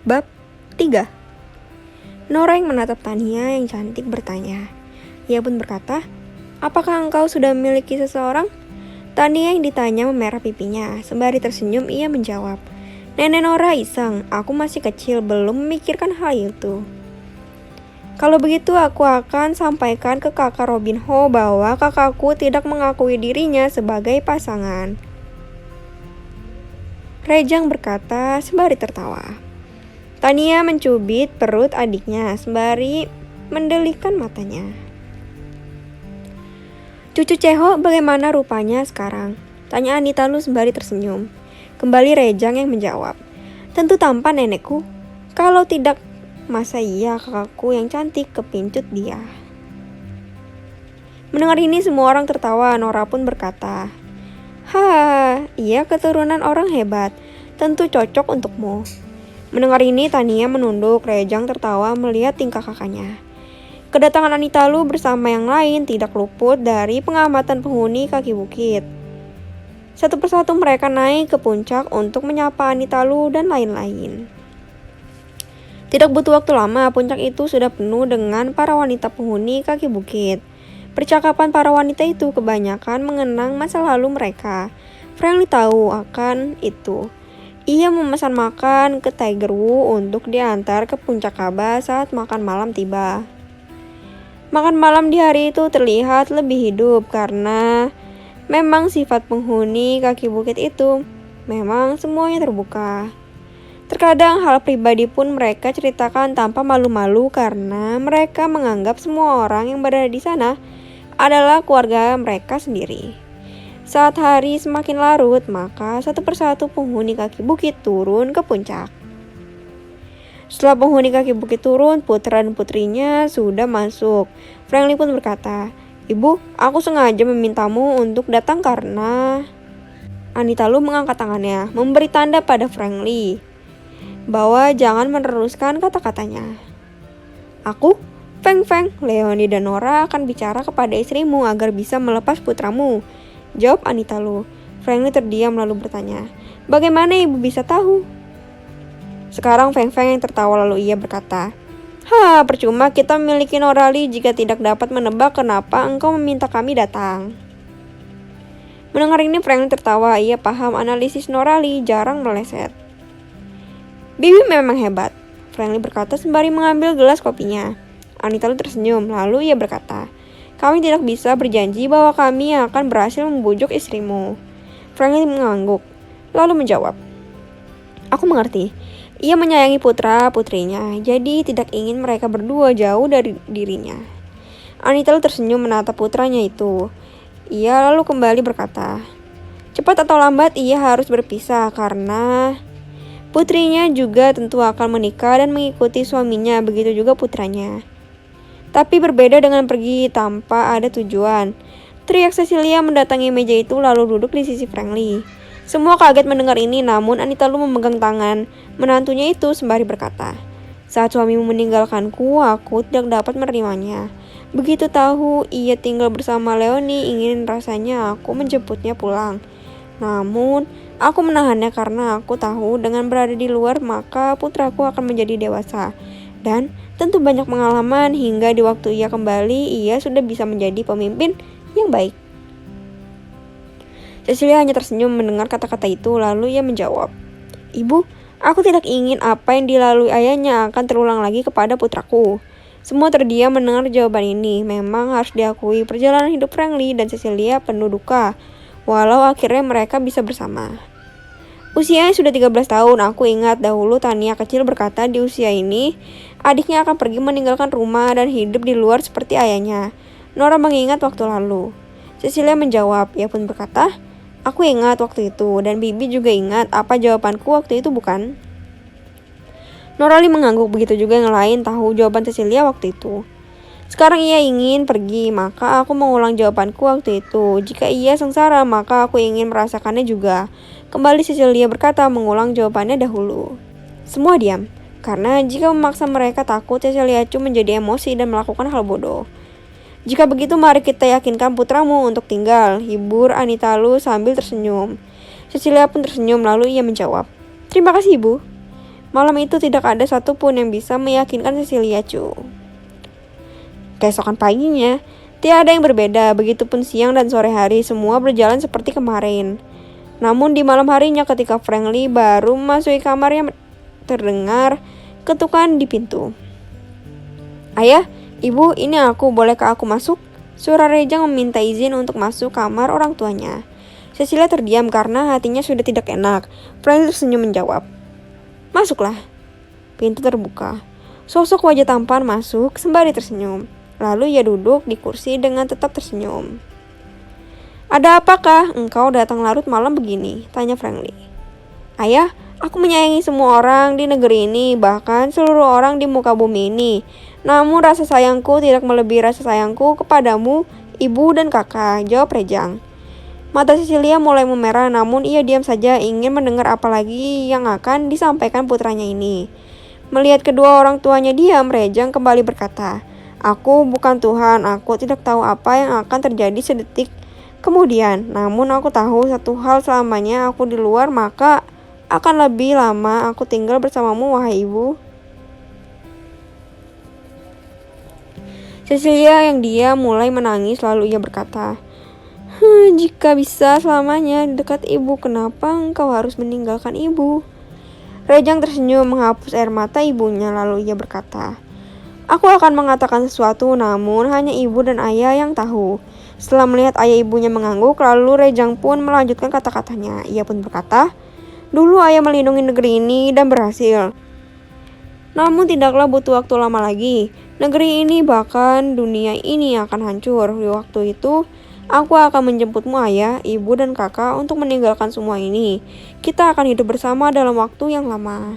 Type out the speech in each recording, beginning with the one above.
Bab 3. Nora yang menatap Tania yang cantik bertanya. Ia pun berkata, "Apakah engkau sudah memiliki seseorang?" Tania yang ditanya memerah pipinya. Sembari tersenyum ia menjawab, "Nenek Nora iseng, aku masih kecil belum memikirkan hal itu." "Kalau begitu aku akan sampaikan ke kakak Robinho bahwa kakakku tidak mengakui dirinya sebagai pasangan." Rejang berkata sembari tertawa. Tania mencubit perut adiknya sembari mendelikan matanya. "Cucu Ceho bagaimana rupanya sekarang?" tanya Anita Lu sembari tersenyum. Kembali Rejang yang menjawab, "Tentu tampan nenekku. Kalau tidak, masa iya kakakku yang cantik kepincut dia." Mendengar ini semua orang tertawa. Nora pun berkata, "Hahaha, ia keturunan orang hebat. Tentu cocok untukmu." Mendengar ini Tania menunduk. Rejang tertawa melihat tingkah kakaknya. Kedatangan Anita Lu bersama yang lain tidak luput dari pengamatan penghuni kaki bukit. Satu persatu mereka naik ke puncak untuk menyapa Anita Lu dan lain-lain. Tidak butuh waktu lama, puncak itu sudah penuh dengan para wanita penghuni kaki bukit. Percakapan para wanita itu kebanyakan mengenang masa lalu mereka. Friendly tahu akan itu. Ia memesan makan ke Tiger Wu untuk diantar ke puncak Kaba saat makan malam tiba. Makan malam di hari itu terlihat lebih hidup karena memang sifat penghuni kaki bukit itu memang semuanya terbuka. Terkadang hal pribadi pun mereka ceritakan tanpa malu-malu karena mereka menganggap semua orang yang berada di sana adalah keluarga mereka sendiri. Saat hari semakin larut, maka satu persatu penghuni kaki bukit turun ke puncak. Setelah penghuni kaki bukit turun, putra dan putrinya sudah masuk. Friendly pun berkata, "Ibu, aku sengaja memintamu untuk datang karena..." Anita Lu mengangkat tangannya, memberi tanda pada Friendly bahwa jangan meneruskan kata-katanya. "Aku, Feng Feng, Leoni dan Nora akan bicara kepada istrimu agar bisa melepas putramu," jawab Anita Lu. Friendly terdiam lalu bertanya, "Bagaimana ibu bisa tahu?" Sekarang Feng Feng yang tertawa lalu ia berkata, Percuma kita memiliki Norali jika tidak dapat menebak kenapa engkau meminta kami datang." Mendengar ini Friendly tertawa. Ia paham analisis Norali jarang meleset. "Bibi memang hebat," Friendly berkata sembari mengambil gelas kopinya. Anita Lu tersenyum lalu ia berkata, "Kami tidak bisa berjanji bahwa kami akan berhasil membujuk istrimu." Friendly mengangguk, lalu menjawab, "Aku mengerti. Ia menyayangi putra-putrinya, jadi tidak ingin mereka berdua jauh dari dirinya." Anita Lu tersenyum menatap putranya itu. Ia lalu kembali berkata, "Cepat atau lambat ia harus berpisah karena putrinya juga tentu akan menikah dan mengikuti suaminya, begitu juga putranya. Tapi berbeda dengan pergi tanpa ada tujuan." Teriak Cecilia mendatangi meja itu lalu duduk di sisi Friendly. Semua kaget mendengar ini, namun Anita Lu memegang tangan menantunya itu sembari berkata, "Saat suamimu meninggalkanku, aku tidak dapat menerimanya. Begitu tahu ia tinggal bersama Leoni, ingin rasanya aku menjemputnya pulang. Namun, aku menahannya karena aku tahu dengan berada di luar maka putraku akan menjadi dewasa. Dan tentu banyak pengalaman hingga di waktu ia kembali, ia sudah bisa menjadi pemimpin yang baik." Cecilia hanya tersenyum mendengar kata-kata itu, lalu ia menjawab, "Ibu, aku tidak ingin apa yang dilalui ayahnya akan terulang lagi kepada putraku." Semua terdiam mendengar jawaban ini. Memang harus diakui perjalanan hidup Friendly dan Cecilia penuh duka, walau akhirnya mereka bisa bersama. Usianya sudah 13 tahun. Aku ingat dahulu Tania kecil berkata di usia ini, adiknya akan pergi meninggalkan rumah dan hidup di luar seperti ayahnya. Nora mengingat waktu lalu. Cecilia menjawab. Ia pun berkata, "Aku ingat waktu itu, dan Bibi juga ingat apa jawabanku waktu itu, bukan?" Norali mengangguk, begitu juga yang lain tahu jawaban Cecilia waktu itu. Sekarang ia ingin pergi, maka aku mengulang jawabanku waktu itu. Jika ia sengsara, maka aku ingin merasakannya juga. Kembali Cecilia berkata mengulang jawabannya dahulu. Semua diam, karena jika memaksa mereka takut Cecilia cuma menjadi emosi dan melakukan hal bodoh. "Jika begitu mari kita yakinkan putramu untuk tinggal," hibur Anita Lu sambil tersenyum. Cecilia pun tersenyum lalu ia menjawab, "Terima kasih ibu." Malam itu tidak ada satupun yang bisa meyakinkan Cecilia, cu. Keesokan paginya, tiada yang berbeda, begitupun siang dan sore hari, semua berjalan seperti kemarin. Namun di malam harinya ketika Frankly baru memasuki kamarnya, terdengar ketukan di pintu. Ayah, ibu, ini aku, bolehkah aku masuk? Suara Rejang meminta izin untuk masuk kamar orang tuanya. Cecilia terdiam karena hatinya sudah tidak enak. Frankly tersenyum menjawab, masuklah. Pintu terbuka. Sosok wajah tampan masuk sembari tersenyum. Lalu ia duduk di kursi dengan tetap tersenyum. Ada apakah engkau datang larut malam begini? Tanya Frankly. Ayah, aku menyayangi semua orang di negeri ini, bahkan seluruh orang di muka bumi ini. Namun rasa sayangku tidak melebihi rasa sayangku kepadamu, ibu dan kakak, jawab Rejang. Mata Cecilia mulai memerah, namun ia diam saja ingin mendengar apa lagi yang akan disampaikan putranya ini. Melihat kedua orang tuanya diam, Rejang kembali berkata, aku bukan Tuhan, aku tidak tahu apa yang akan terjadi sedetik kemudian. Namun aku tahu satu hal, selamanya aku di luar, maka akan lebih lama aku tinggal bersamamu, wahai ibu. Cecilia yang diam mulai menangis, lalu ia berkata, jika bisa selamanya dekat ibu, kenapa engkau harus meninggalkan ibu? Rejang tersenyum menghapus air mata ibunya, lalu ia berkata, aku akan mengatakan sesuatu, namun hanya ibu dan ayah yang tahu. Setelah melihat ayah ibunya mengangguk, lalu Rejang pun melanjutkan kata-katanya. Ia pun berkata, dulu ayah melindungi negeri ini dan berhasil. Namun tidaklah butuh waktu lama lagi. Negeri ini bahkan dunia ini akan hancur. Di waktu itu, aku akan menjemputmu ayah, ibu dan kakak untuk meninggalkan semua ini. Kita akan hidup bersama dalam waktu yang lama.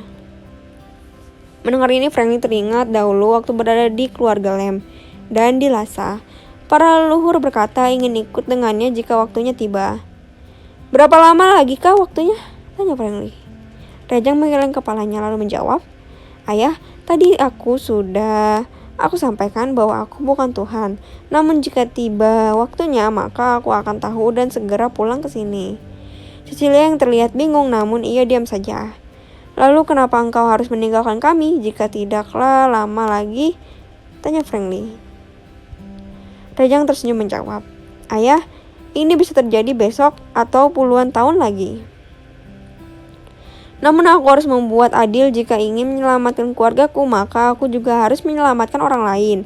Mendengar ini, Frankly teringat dahulu waktu berada di keluarga Lem dan di Lhasa. Para leluhur berkata ingin ikut dengannya jika waktunya tiba. Berapa lama lagi kah waktunya? Tanya Frankly. Rejang menggeleng kepalanya lalu menjawab, ayah, tadi aku sampaikan bahwa aku bukan Tuhan. Namun jika tiba waktunya, maka aku akan tahu dan segera pulang ke sini. Cecilia yang terlihat bingung, namun ia diam saja. Lalu kenapa engkau harus meninggalkan kami jika tidaklah lama lagi? Tanya Frankly. Rejang tersenyum menjawab, ayah, ini bisa terjadi besok atau puluhan tahun lagi. Namun aku harus membuat adil, jika ingin menyelamatkan keluargaku, maka aku juga harus menyelamatkan orang lain,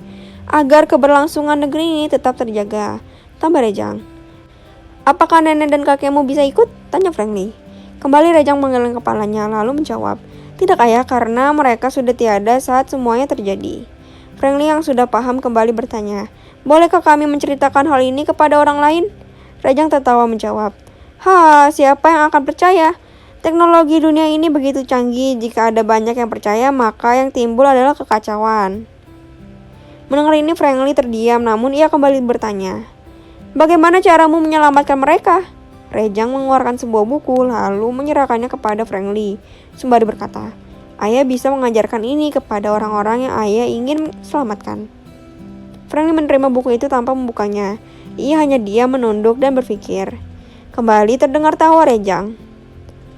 agar keberlangsungan negeri ini tetap terjaga, tambah Rejang. Apakah nenek dan kakekmu bisa ikut? Tanya Frankly. Kembali Rejang menggeleng kepalanya lalu menjawab, tidak ayah, karena mereka sudah tiada saat semuanya terjadi. Frankly yang sudah paham kembali bertanya, bolehkah kami menceritakan hal ini kepada orang lain? Rejang tertawa menjawab, siapa yang akan percaya? Teknologi dunia ini begitu canggih, jika ada banyak yang percaya, maka yang timbul adalah kekacauan. Mendengar ini, Frankly terdiam, namun ia kembali bertanya, bagaimana caramu menyelamatkan mereka? Rejang mengeluarkan sebuah buku, lalu menyerahkannya kepada Frankly, sembari berkata, ayah bisa mengajarkan ini kepada orang-orang yang ayah ingin selamatkan. Frankly menerima buku itu tanpa membukanya. Ia hanya diam menunduk dan berpikir. Kembali terdengar tawa Rejang.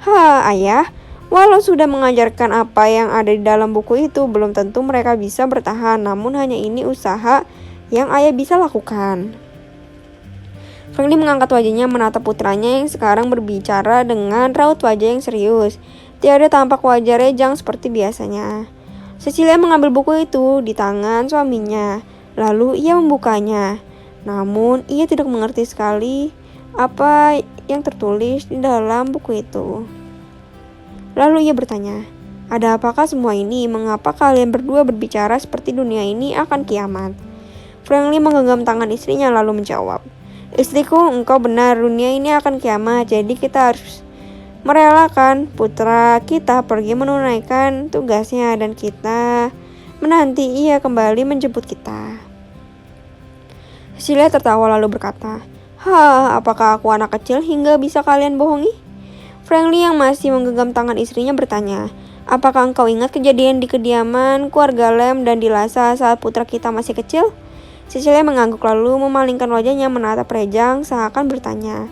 Ayah, walau sudah mengajarkan apa yang ada di dalam buku itu, belum tentu mereka bisa bertahan, namun hanya ini usaha yang ayah bisa lakukan. Frankly mengangkat wajahnya menatap putranya yang sekarang berbicara dengan raut wajah yang serius. Tiada tampak wajah Rejang seperti biasanya. Cecilia mengambil buku itu di tangan suaminya, lalu ia membukanya. Namun ia tidak mengerti sekali apa yang tertulis di dalam buku itu. Lalu ia bertanya, ada apakah semua ini? Mengapa kalian berdua berbicara seperti dunia ini akan kiamat? Frankly menggenggam tangan istrinya lalu menjawab, istriku, engkau benar, dunia ini akan kiamat, jadi kita harus merelakan putra kita pergi menunaikan tugasnya dan kita menanti ia kembali menjemput kita. Cecilia tertawa lalu berkata, apakah aku anak kecil hingga bisa kalian bohongi? Frankly yang masih menggenggam tangan istrinya bertanya, apakah engkau ingat kejadian di kediaman keluarga Lem dan di Lhasa saat putra kita masih kecil? Cecilia mengangguk lalu memalingkan wajahnya menatap Rejang seakan bertanya,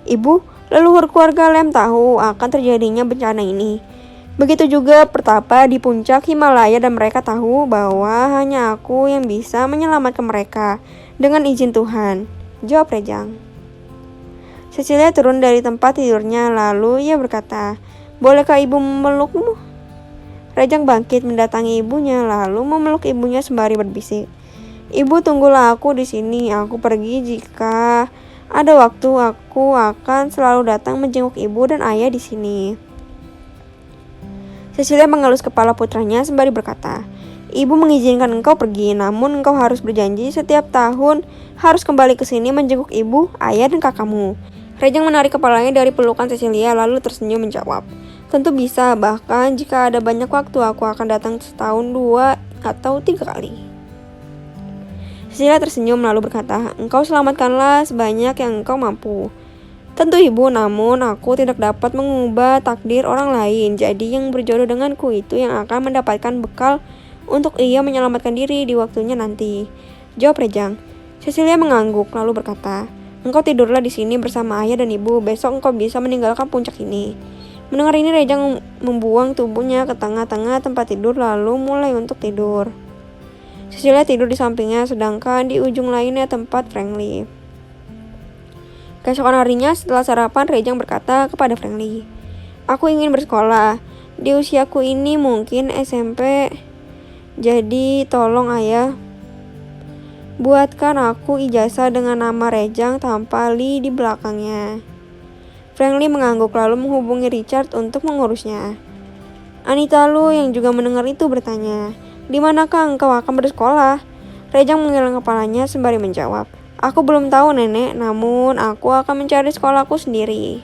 ibu, leluhur keluarga Lem tahu akan terjadinya bencana ini. Begitu juga pertapa di puncak Himalaya dan mereka tahu bahwa hanya aku yang bisa menyelamatkan mereka dengan izin Tuhan. Jawab Rejang. Cecilia turun dari tempat tidurnya lalu ia berkata, "Bolehkah ibu memelukmu?" Rejang bangkit mendatangi ibunya lalu memeluk ibunya sembari berbisik, "Ibu, tunggulah aku di sini. Aku pergi jika ada waktu. Aku akan selalu datang menjenguk ibu dan ayah di sini." Cecilia mengelus kepala putranya sembari berkata, "Ibu mengizinkan engkau pergi, namun engkau harus berjanji setiap tahun harus kembali ke sini menjenguk ibu, ayah, dan kakakmu." Rejang menarik kepalanya dari pelukan Cecilia lalu tersenyum menjawab, "Tentu bisa, bahkan jika ada banyak waktu aku akan datang setahun 2 atau 3 kali." Cecilia tersenyum lalu berkata, "Engkau selamatkanlah sebanyak yang engkau mampu." "Tentu ibu, namun aku tidak dapat mengubah takdir orang lain. Jadi yang berjodoh denganku itu yang akan mendapatkan bekal untuk ia menyelamatkan diri di waktunya nanti." Jawab Rejang. Cecilia mengangguk lalu berkata, "Engkau tidurlah di sini bersama ayah dan ibu. Besok engkau bisa meninggalkan puncak ini." Mendengar ini Rejang membuang tubuhnya ke tengah-tengah tempat tidur lalu mulai untuk tidur. Cecilia tidur di sampingnya sedangkan di ujung lainnya tempat Frankly. Keesokan harinya setelah sarapan Rejang berkata kepada Frankly, "Aku ingin bersekolah. Di usiaku ini mungkin SMP. Jadi tolong ayah, buatkan aku ijazah dengan nama Rejang tanpa li di belakangnya." Frankly mengangguk lalu menghubungi Richard untuk mengurusnya. Anita Lu yang juga mendengar itu bertanya, "Di manakah engkau akan bersekolah?" Rejang menggeleng kepalanya sembari menjawab, "Aku belum tahu, Nenek, namun aku akan mencari sekolahku sendiri."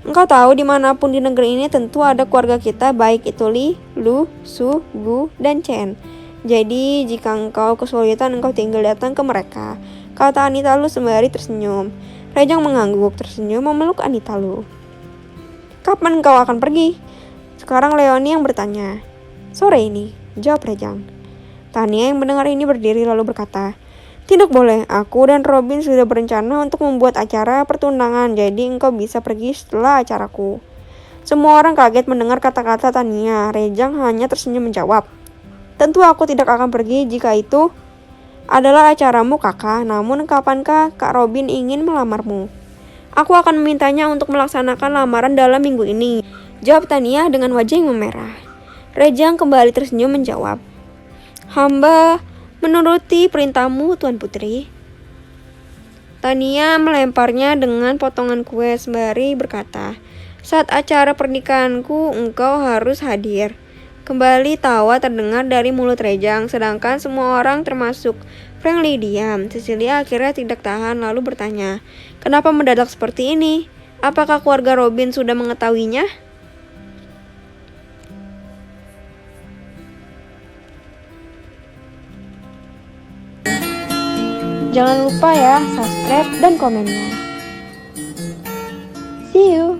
"Engkau tahu dimanapun di negeri ini tentu ada keluarga kita, baik itu Li, Lu, Su, Gu, dan Chen. Jadi jika engkau kesulitan engkau tinggal datang ke mereka," kata Anita Lu sembari tersenyum. Rejang mengangguk tersenyum memeluk Anita Lu. "Kapan engkau akan pergi?" Sekarang Leonie yang bertanya. "Sore ini," jawab Rejang. Tania yang mendengar ini berdiri lalu berkata, "Tidak boleh, aku dan Robin sudah berencana untuk membuat acara pertunangan, jadi engkau bisa pergi setelah acaraku." Semua orang kaget mendengar kata-kata Tania. Rejang hanya tersenyum menjawab, "Tentu aku tidak akan pergi jika itu adalah acaramu, Kakak. Namun kapankah Kak Robin ingin melamarmu?" "Aku akan memintanya untuk melaksanakan lamaran dalam minggu ini," jawab Tania dengan wajah yang memerah. Rejang kembali tersenyum menjawab, "Hamba menuruti perintahmu, Tuan Putri." Tania melemparnya dengan potongan kue sembari berkata, "Saat acara pernikahanku engkau harus hadir." Kembali tawa terdengar dari mulut Rejang, sedangkan semua orang termasuk Frankly diam. Cecilia akhirnya tidak tahan lalu bertanya, "Kenapa mendadak seperti ini? Apakah keluarga Robin sudah mengetahuinya?" Jangan lupa ya, subscribe dan komennya. See you!